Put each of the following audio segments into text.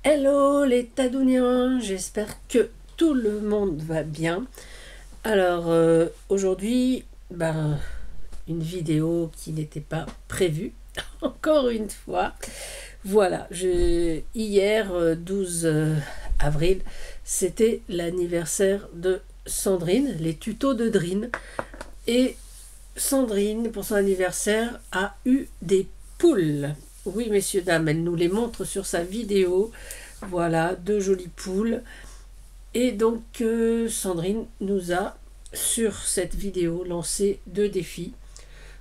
Hello les Tadouniens, j'espère que tout le monde va bien. Alors aujourd'hui, une vidéo qui n'était pas prévue, encore une fois. Voilà, hier 12 avril, c'était l'anniversaire de Sandrine, les tutos de Drine. Et Sandrine, pour son anniversaire, a eu des poules. Oui, messieurs, dames, elle nous les montre sur sa vidéo. Voilà, deux jolies poules. Et donc, Sandrine nous a, sur cette vidéo, lancé deux défis.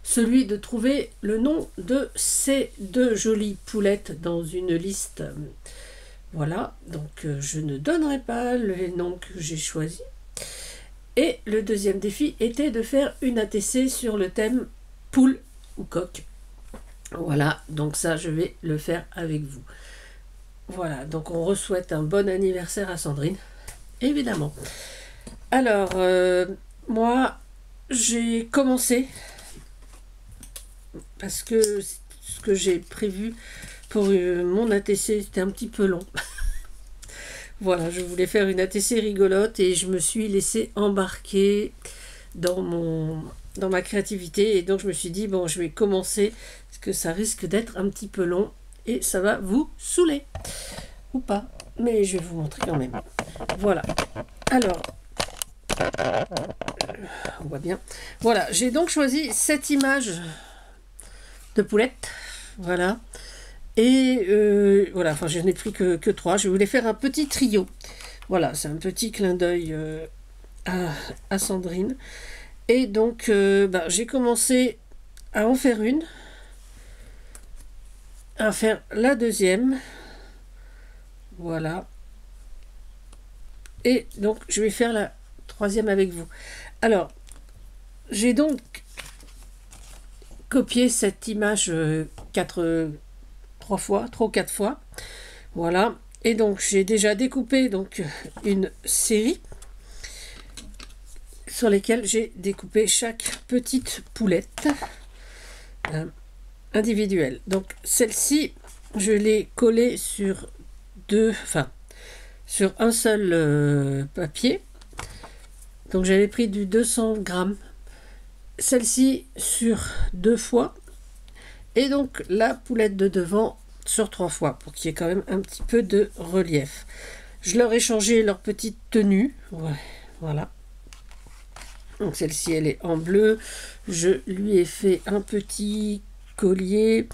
Celui de trouver le nom de ces deux jolies poulettes dans une liste. Voilà, donc je ne donnerai pas les noms que j'ai choisis. Et le deuxième défi était de faire une ATC sur le thème poule ou coq. Voilà, donc ça, je vais le faire avec vous. Voilà, donc on souhaite un bon anniversaire à Sandrine, évidemment. Alors, moi, j'ai commencé, parce que ce que j'ai prévu pour mon ATC, c'était un petit peu long. Voilà, je voulais faire une ATC rigolote et je me suis laissée embarquer dans ma créativité. Et donc, je me suis dit, bon, je vais commencer, parce que ça risque d'être un petit peu long et ça va vous saouler. Ou pas, mais je vais vous montrer quand même. Voilà. Alors, on voit bien. Voilà, j'ai donc choisi cette image de poulette. Voilà. Et voilà, enfin, je n'ai pris que trois. Je voulais faire un petit trio. Voilà, c'est un petit clin d'œil à Sandrine. Et donc, j'ai commencé à en faire une, à faire la deuxième. Voilà. Et donc, je vais faire la troisième avec vous. Alors, j'ai donc copié cette image trois ou quatre fois. Voilà. Et donc, j'ai déjà découpé donc une série sur lesquelles j'ai découpé chaque petite poulette individuelle. Donc, celle-ci, je l'ai collée sur sur un seul papier. Donc, j'avais pris du 200 grammes. Celle-ci sur deux fois. Et donc, la poulette de devant sur trois fois, pour qu'il y ait quand même un petit peu de relief. Je leur ai changé leur petite tenue. Ouais, voilà. Donc celle-ci, elle est en bleu. Je lui ai fait un petit collier.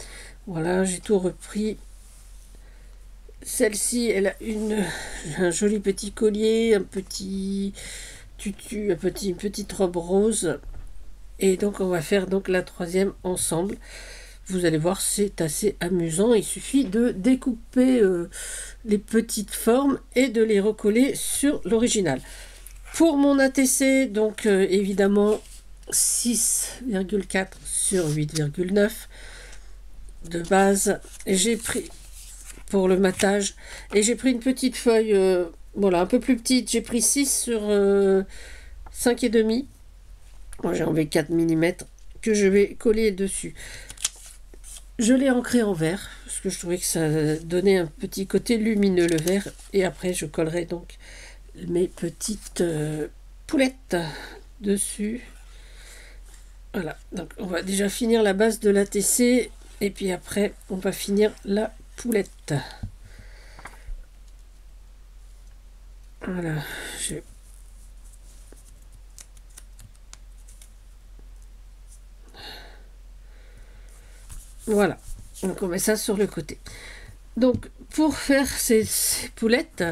Voilà, j'ai tout repris. Celle-ci, elle a un joli petit collier, un petit tutu, une petite robe rose. Et donc, on va faire donc la troisième ensemble. Vous allez voir, c'est assez amusant. Il suffit de découper les petites formes et de les recoller sur l'original. Pour mon ATC, donc évidemment 6,4 sur 8,9 de base. J'ai pris pour le matage et j'ai pris une petite feuille, voilà, un peu plus petite. J'ai pris 6 sur 5,5. Moi, j'ai enlevé 4 mm que je vais coller dessus. Je l'ai ancré en vert, parce que je trouvais que ça donnait un petit côté lumineux, le vert. Et après, je collerai donc mes petites poulettes dessus. Voilà, donc on va déjà finir la base de l'ATC. Et puis après, on va finir la poulette. Voilà, Voilà, donc on met ça sur le côté. Donc pour faire ces poulettes,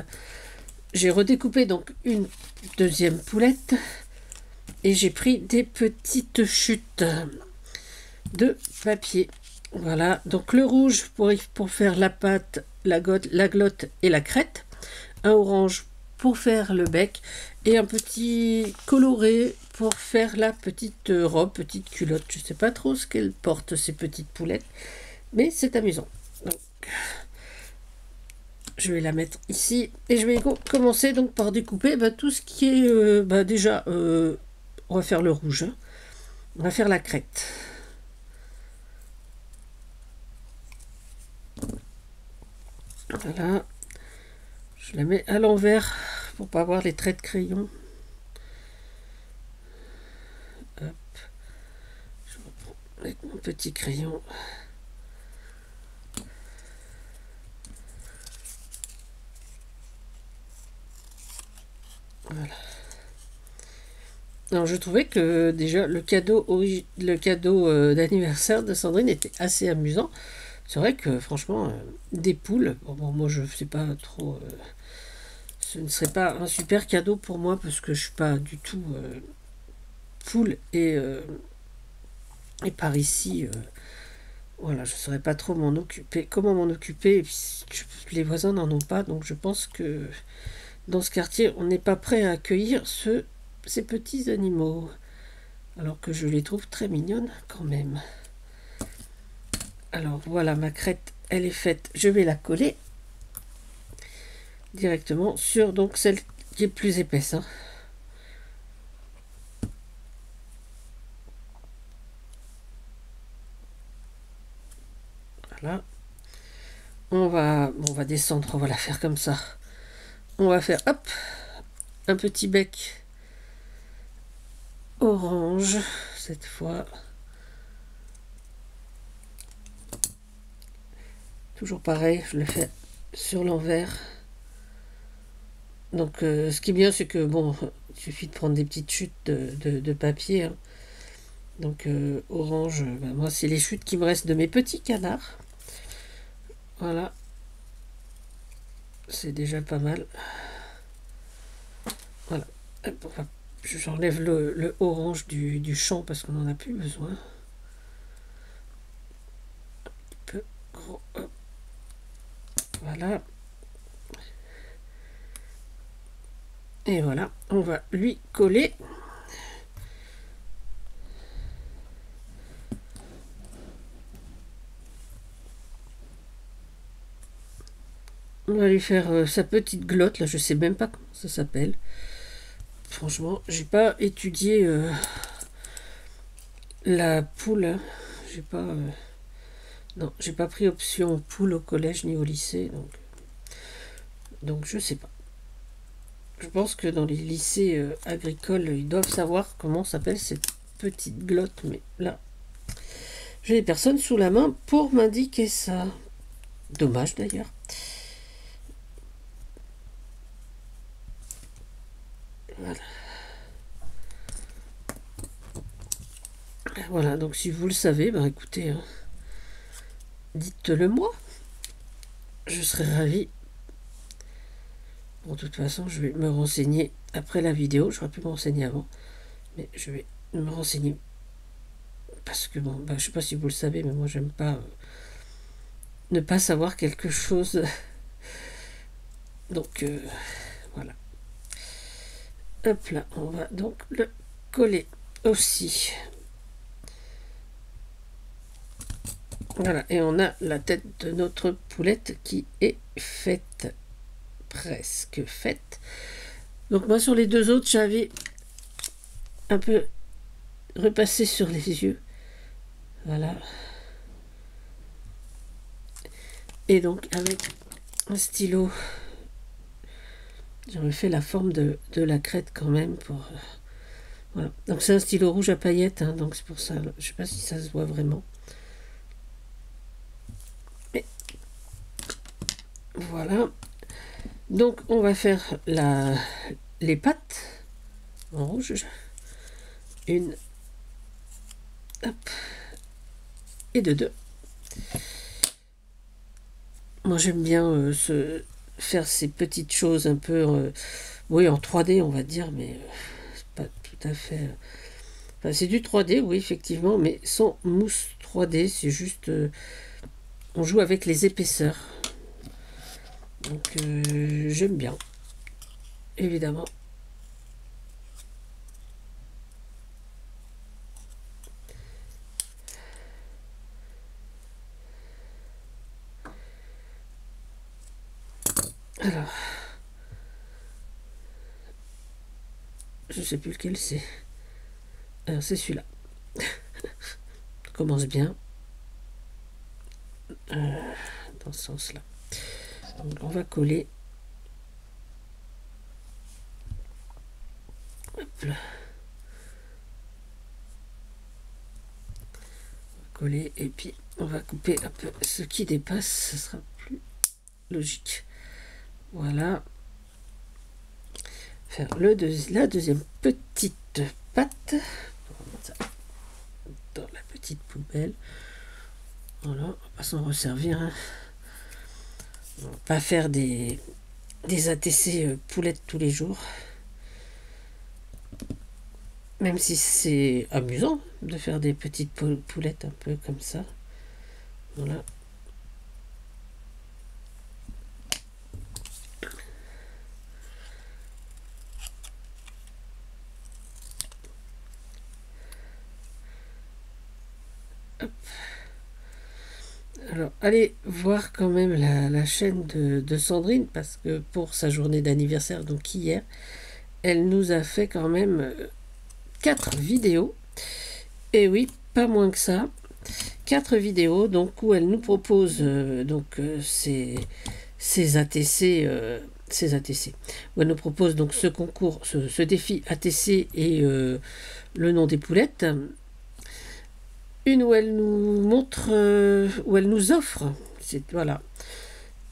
j'ai redécoupé donc une deuxième poulette et j'ai pris des petites chutes de papier. Voilà, donc le rouge pour faire la patte, la glotte et la crête, un orange pour faire le bec et un petit coloré pour faire la petite robe, petite culotte. Je ne sais pas trop ce qu'elles portent, ces petites poulettes, mais c'est amusant. Donc, je vais la mettre ici et je vais commencer donc par découper tout ce qui est déjà on va faire le rouge, hein. On va faire la crête. Voilà, Je la mets à l'envers pour pas avoir les traits de crayon. Hop. Je reprends avec mon petit crayon. Voilà. Alors je trouvais que déjà le cadeau, d'anniversaire de Sandrine était assez amusant. C'est vrai que franchement, des poules, bon, moi je sais pas trop, ce ne serait pas un super cadeau pour moi parce que je suis pas du tout poule et par ici, voilà, je ne saurais pas trop m'en occuper, comment m'en occuper. Et puis, les voisins n'en ont pas, donc je pense que dans ce quartier, on n'est pas prêt à accueillir ces petits animaux, alors que je les trouve très mignonnes quand même. Alors voilà, ma crête, elle est faite. Je vais la coller directement sur donc celle qui est plus épaisse. Hein. Voilà. On va descendre, on va la faire comme ça. On va faire, hop, un petit bec orange, cette fois. Toujours pareil, je le fais sur l'envers. Donc, ce qui est bien, c'est que, bon, il suffit de prendre des petites chutes de papier. Hein. Donc, orange, ben, moi, c'est les chutes qui me restent de mes petits canards. Voilà. C'est déjà pas mal. Voilà. J'enlève le orange du champ parce qu'on n'en a plus besoin. Un peu gros. Hop. Voilà. Et voilà, on va lui coller. On va lui faire sa petite glotte, là, je sais même pas comment ça s'appelle. Franchement, j'ai pas étudié la poule. Hein. J'ai pas. Non, j'ai pas pris option poule au collège ni au lycée, donc je sais pas. Je pense que dans les lycées agricoles, ils doivent savoir comment s'appelle cette petite glotte, mais là, j'ai personne sous la main pour m'indiquer ça. Dommage d'ailleurs. Voilà. Voilà, donc si vous le savez, ben écoutez, hein, dites-le moi. Je serais ravie. Bon, de toute façon, je vais me renseigner après la vidéo. J'aurais pu me renseigner avant. Mais je vais me renseigner. Parce que, bon, ben, je sais pas si vous le savez, mais moi, j'aime pas ne pas savoir quelque chose. Donc, voilà. Hop là, on va donc le coller aussi. Voilà, et on a la tête de notre poulette qui est faite. Presque faite. Donc moi, sur les deux autres, j'avais un peu repassé sur les yeux. Voilà. Et donc, avec un stylo, j'ai refait la forme de la crête quand même pour... voilà. Donc c'est un stylo rouge à paillettes, hein, donc c'est pour ça. Je sais pas si ça se voit vraiment. Mais voilà. Donc on va faire les pattes en rouge. Une. Hop. Et de deux. Moi j'aime bien faire ces petites choses un peu... oui, en 3D on va dire, mais c'est pas tout à fait... Enfin, c'est du 3D, oui, effectivement, mais sans mousse 3D, c'est juste... on joue avec les épaisseurs. Donc j'aime bien, évidemment. Alors, je sais plus lequel c'est. Alors c'est celui-là. Commence bien. Dans ce sens-là. Donc on va coller Hop là. Coller et puis on va couper un peu ce qui dépasse, ce sera plus logique. Voilà. Faire la deuxième petite patte. On va mettre ça dans la petite poubelle. Voilà, on va pas s'en resservir. Hein. On va pas faire des ATC poulettes tous les jours. Même si c'est amusant de faire des petites poulettes un peu comme ça. Voilà. Hop. Alors, allez voir quand même la chaîne de Sandrine, parce que pour sa journée d'anniversaire, donc hier, elle nous a fait quand même 4 vidéos. Et oui, pas moins que ça. 4 vidéos, donc où elle nous propose ces ATC, où elle nous propose donc ce concours, ce défi ATC et le nom des poulettes. Une où elle nous montre, où elle nous offre, voilà,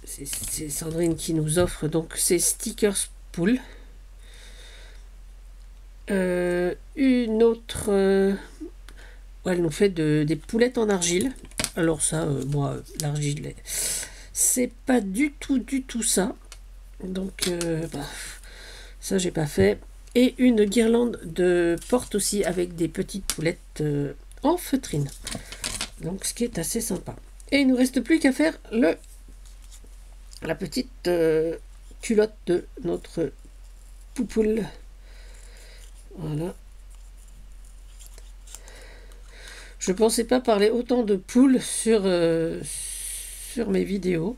c'est Sandrine qui nous offre donc ces stickers poules. Une autre où elle nous fait des poulettes en argile. Alors ça, moi, l'argile, c'est pas du tout ça. Donc, ça, j'ai pas fait. Et une guirlande de porte aussi avec des petites poulettes en feutrine. Donc, ce qui est assez sympa. Et il ne nous reste plus qu'à faire la petite culotte de notre poupoule. Voilà. Je pensais pas parler autant de poules sur mes vidéos.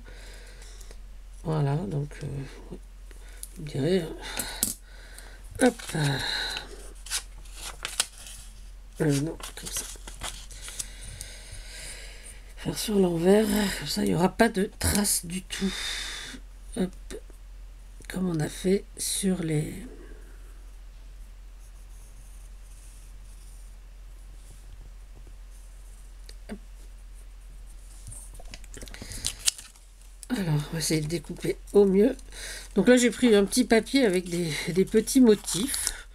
Voilà, donc je dirais hop, non, comme ça. Faire sur l'envers, comme ça il n'y aura pas de traces du tout. Hop, comme on a fait sur les... Alors, on va essayer de découper au mieux. Donc là, j'ai pris un petit papier avec des petits motifs.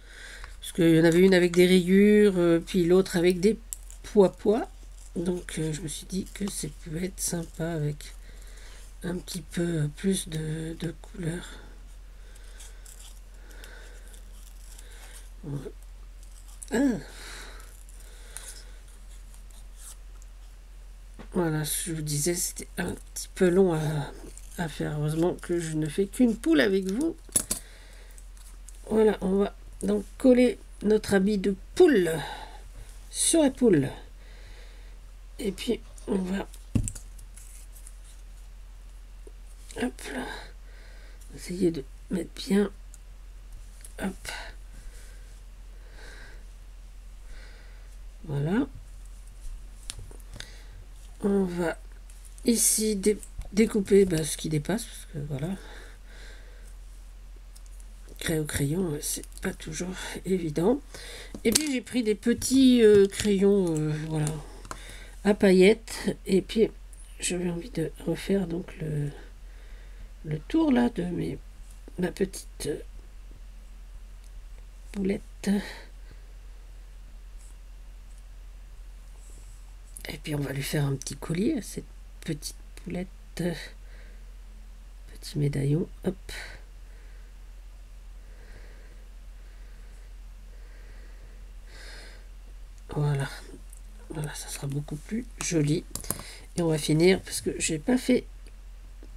Parce qu'il y en avait une avec des rayures, puis l'autre avec des pois. Donc, je me suis dit que ça pouvait être sympa avec un petit peu plus de couleur. Ah. Voilà, je vous disais, c'était un petit peu long à faire. Heureusement que je ne fais qu'une poule avec vous. Voilà, on va donc coller notre habit de poule sur la poule. Et puis, on va... Hop là. Essayer de mettre bien. Hop. Voilà. On va ici découper ce qui dépasse, parce que voilà, créer au crayon, c'est pas toujours évident. Et puis j'ai pris des petits crayons, voilà, à paillettes. Et puis j'avais envie de refaire donc le tour là de ma petite boulette. Et puis on va lui faire un petit collier à cette petite poulette. Petit médaillon, hop. Voilà. Voilà, ça sera beaucoup plus joli. Et on va finir, parce que j'ai pas fait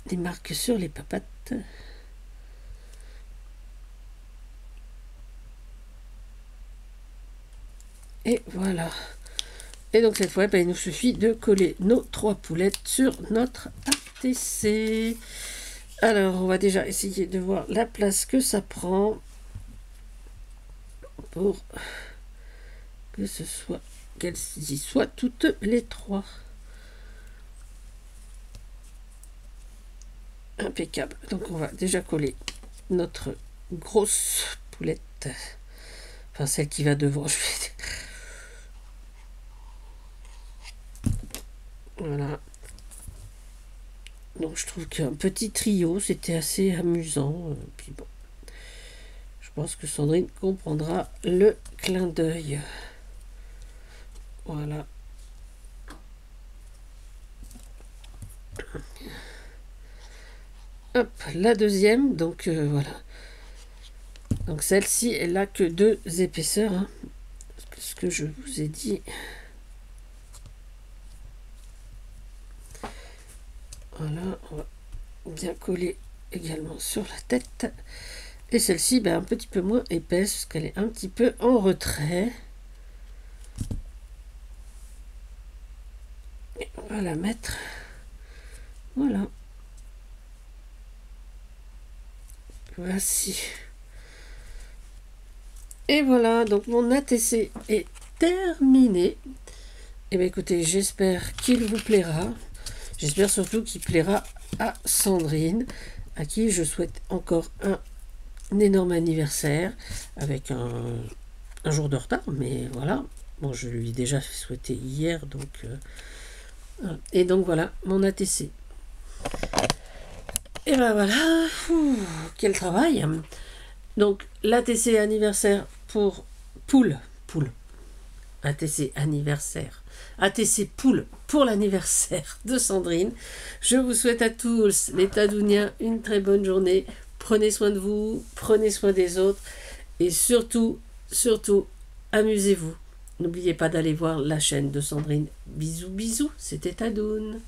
des marques sur les papates. Et voilà. Et donc cette fois, il nous suffit de coller nos 3 poulettes sur notre ATC. Alors, on va déjà essayer de voir la place que ça prend pour que ce soit, qu'elles y soient toutes les 3. Impeccable. Donc on va déjà coller notre grosse poulette Enfin, celle qui va devant. Voilà. Donc je trouve qu'un petit trio, c'était assez amusant. Puis bon, je pense que Sandrine comprendra le clin d'œil. Voilà. Hop, la deuxième, donc voilà. Donc celle-ci, elle n'a que 2 épaisseurs, hein, ce que je vous ai dit. Voilà, on va bien coller également sur la tête. Et celle-ci, ben, un petit peu moins épaisse, parce qu'elle est un petit peu en retrait. Et on va la mettre. Voilà. Voici. Et voilà, donc mon ATC est terminé. Et bien écoutez, j'espère qu'il vous plaira. J'espère surtout qu'il plaira à Sandrine, à qui je souhaite encore un énorme anniversaire, avec un jour de retard, mais voilà. Bon, je lui ai déjà souhaité hier, donc... et donc voilà, mon ATC. Et ben voilà, quel travail. Donc l'ATC anniversaire pour poule, ATC anniversaire, ATC poule pour l'anniversaire de Sandrine. Je vous souhaite à tous les Tadouniens une très bonne journée. Prenez soin de vous, prenez soin des autres et surtout, amusez-vous. N'oubliez pas d'aller voir la chaîne de Sandrine. Bisous, bisous, c'était Tadoun.